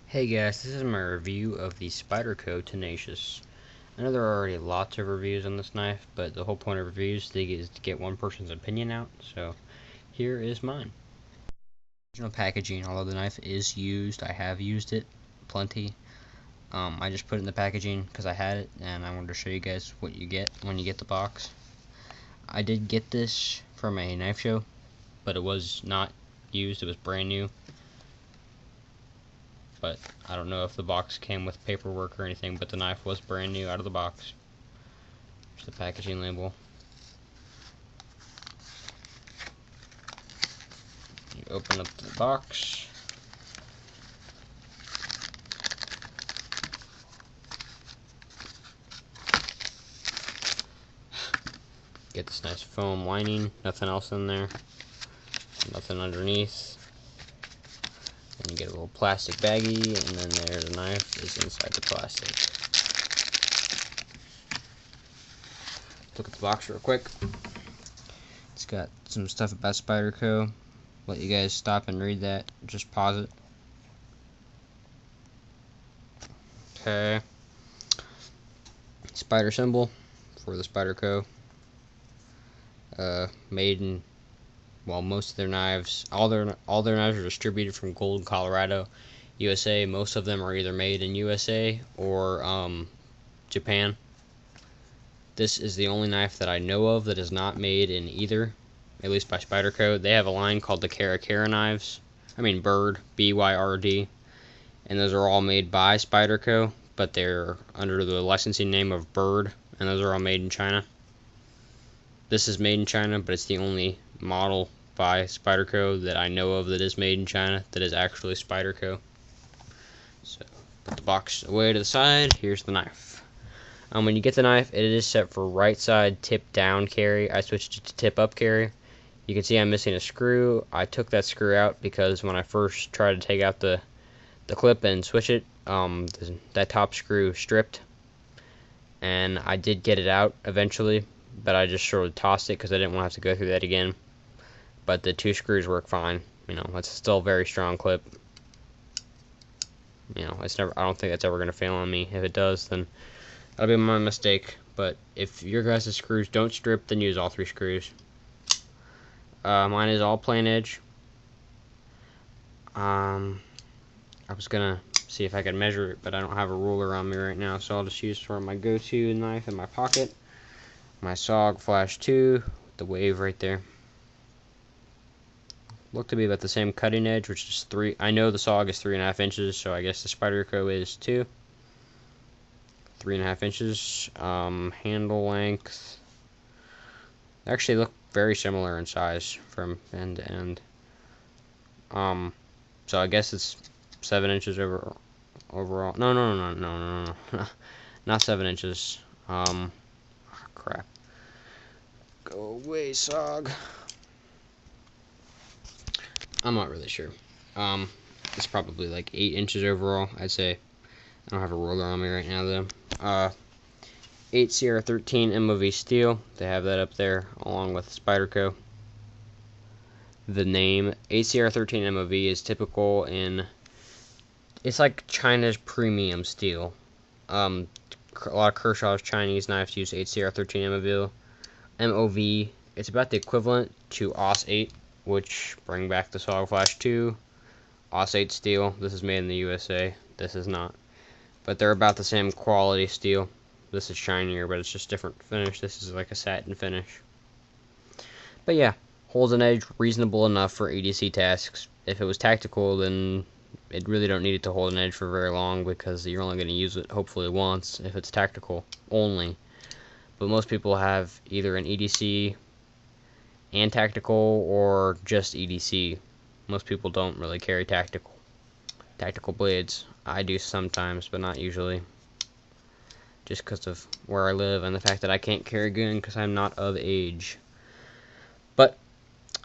Hey guys, this is my review of the Spyderco Tenacious. I know there are already lots of reviews on this knife, but the whole point of reviews is to get one person's opinion out, so here is mine. Original packaging, although the knife is used, I have used it plenty. I just put it in the packaging because I had it, and I wanted to show you guys what you get when you get the box. I did get this from a knife show, but it was not used, it was brand new. But I don't know if the box came with paperwork or anything, but the knife was brand new out of the box. There's the packaging label. You open up the box. Get this nice foam lining, nothing else in there, nothing underneath. And you get a little plastic baggie, and then there the knife is inside the plastic. Look at the box real quick. It's got some stuff about Spyderco. Let you guys stop and read that. Just pause it. Okay. Spider symbol for the Spyderco. Made in, well, most of their knives, all their knives are distributed from Golden, Colorado, USA. Most of them are either made in USA or Japan. This is the only knife that I know of that is not made in either, at least by Spyderco. They have a line called the Cara knives. Byrd, B-Y-R-D. And those are all made by Spyderco, but they're under the licensing name of Byrd, and those are all made in China. This is made in China, but it's the only model by Spyderco that I know of that is made in China that is actually Spyderco. So, put the box away to the side. Here's the knife. When you get the knife, it is set for right side tip down carry. I switched it to tip up carry. You can see I'm missing a screw. I took that screw out because when I first tried to take out the clip and switch it, that top screw stripped, and I did get it out eventually, but I just sort of tossed it because I didn't want to have to go through that again. But the two screws work fine. It's still a very strong clip. It's never. I don't think that's ever going to fail on me. If it does, then that'll be my mistake. But if your guys' screws don't strip, then use all three screws. Mine is all plain edge. I was gonna see if I could measure it, but I don't have a ruler on me right now, so I'll just use for my go-to knife in my pocket. My SOG Flash 2 with the wave right there. Look to be about the same cutting edge, which is 3. I know the SOG is 3.5 inches, so I guess the Spyderco is 2. 3.5 inches. Handle length. They actually look very similar in size from end to end. So I guess it's 7 inches overall. No. Not 7 inches. Crap. Go away, SOG. I'm not really sure. It's probably like 8 inches overall, I'd say. I don't have a ruler on me right now, though. 8 CR13 MOV steel. They have that up there, along with Spyderco. The name 8CR13 MOV is typical in. It's like China's premium steel. A lot of Kershaw's Chinese knives use 8CR13 MOV. It's about the equivalent to AUS 8, which bring back the SOG Flash 2. AUS 8 steel. This is made in the USA. This is not. But they're about the same quality steel. This is shinier, but it's just different finish. This is like a satin finish. But yeah, holds an edge reasonable enough for EDC tasks. If it was tactical, then it really don't need it to hold an edge for very long because you're only going to use it hopefully once if it's tactical only. But most people have either an EDC and tactical or just EDC. Most people don't really carry tactical blades. I do sometimes, but not usually. Just because of where I live and the fact that I can't carry a gun because I'm not of age. But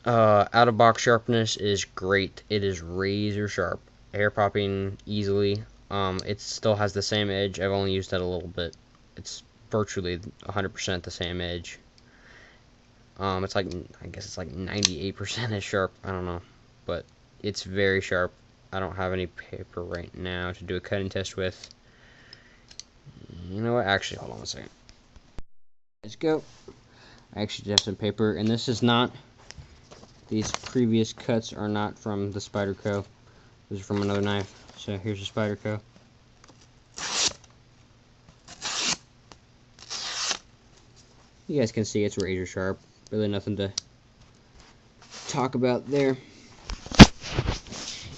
out-of-box sharpness is great. It is razor sharp. Hair popping easily. It still has the same edge. I've only used that a little bit. It's virtually 100% the same edge. I guess it's like 98% as sharp. I don't know. But it's very sharp. I don't have any paper right now to do a cutting test with. You know what? Actually, hold on a second. Let's go. I actually have some paper, and this is not, these previous cuts are not from the Spyderco. These are from another knife. So here's the Spyderco. You guys can see it's razor sharp. Really nothing to talk about there.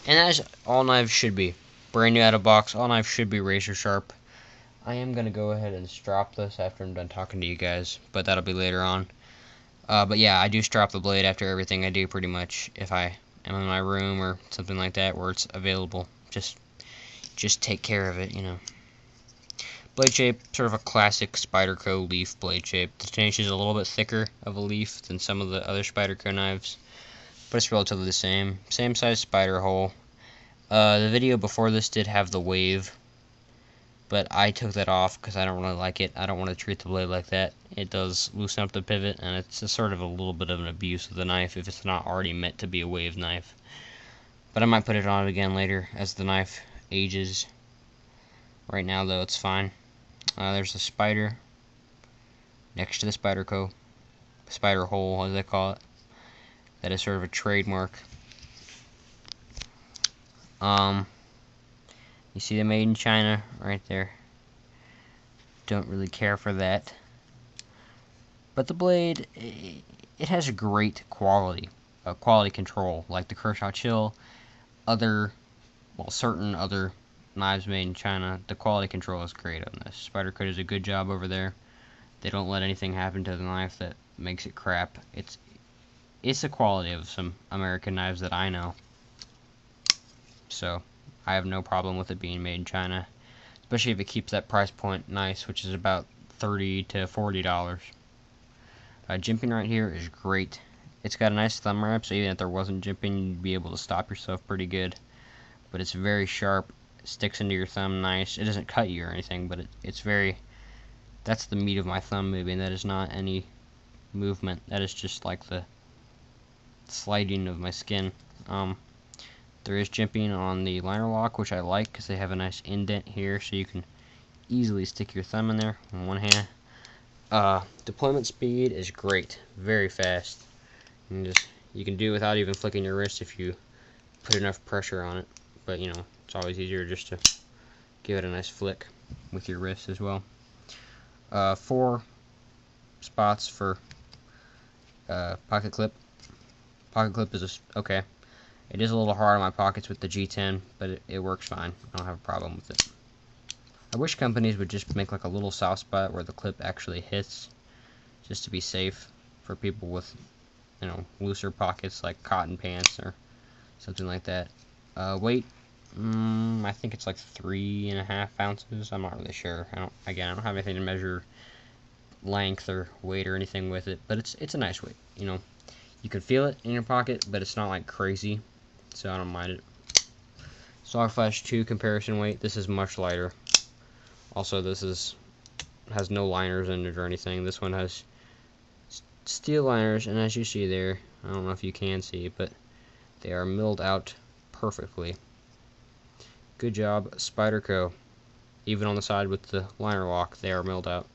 And that is all knives should be. Brand new out of box, all knives should be razor sharp. I am going to go ahead and strop this after I'm done talking to you guys, but that'll be later on. But yeah, I do strop the blade after everything I do pretty much. If I am in my room or something like that where it's available, just take care of it, you know. Blade shape, sort of a classic Spyderco leaf blade shape. The Tenacious is a little bit thicker of a leaf than some of the other Spyderco knives, but it's relatively the same. Same size spider hole. The video before this did have the wave, but I took that off because I don't really like it. I don't want to treat the blade like that. It does loosen up the pivot, and it's a sort of a little bit of an abuse of the knife if it's not already meant to be a wave knife. But I might put it on again later as the knife ages. Right now, though, it's fine. There's a spider next to the Spyderco, spider hole, as they call it. That is sort of a trademark. You see the made in China right there. Don't really care for that. But the blade, it has a great quality control, like the Kershaw Chill, certain other knives made in China. The quality control is great on this. Spyderco does a good job over there. They don't let anything happen to the knife that makes it crap. It's the quality of some American knives that I know. So I have no problem with it being made in China, especially if it keeps that price point nice, which is about $30 to $40. Jimping right here is great. It's got a nice thumb wrap, so even if there wasn't jimping, you'd be able to stop yourself pretty good. But it's very sharp, it sticks into your thumb nice. It doesn't cut you or anything, but it's very, that's the meat of my thumb moving. That is not any movement. That is just like the sliding of my skin. There is jimping on the liner lock, which I like because they have a nice indent here, so you can easily stick your thumb in there in one hand. Deployment speed is great, very fast. You can do it without even flicking your wrist if you put enough pressure on it. But you know, it's always easier just to give it a nice flick with your wrist as well. 4 spots for pocket clip. Pocket clip is okay. It is a little hard on my pockets with the G10, but it works fine. I don't have a problem with it. I wish companies would just make like a little soft spot where the clip actually hits, just to be safe for people with, you know, looser pockets like cotton pants or something like that. Weight, I think it's like 3.5 ounces. I'm not really sure. I don't have anything to measure length or weight or anything with it, but it's a nice weight. You know, you can feel it in your pocket, but it's not like crazy, so I don't mind it. Sog Flash 2 comparison weight. This is much lighter. Also, this has no liners in it or anything. This one has steel liners, and as you see there, I don't know if you can see, but they are milled out perfectly. Good job, Spyderco. Even on the side with the liner lock, they are milled out.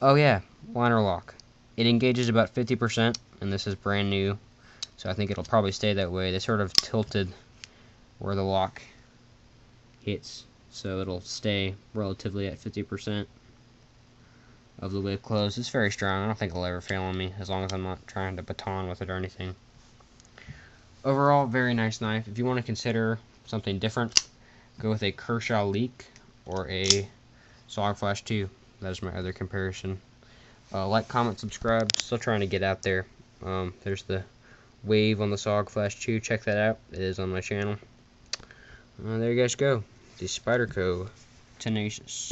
Oh yeah, liner lock. It engages about 50%, and this is brand new, so I think it'll probably stay that way. They sort of tilted where the lock hits, so it'll stay relatively at 50% of the lid closed. It's very strong. I don't think it'll ever fail on me, as long as I'm not trying to baton with it or anything. Overall, very nice knife. If you want to consider something different, go with a Kershaw Leak or a Sog Flash 2. That is my other comparison. Like, comment, subscribe. Still trying to get out there. There's the wave on the Sog Flash 2. Check that out. It is on my channel. There you guys go. The Spyderco Tenacious.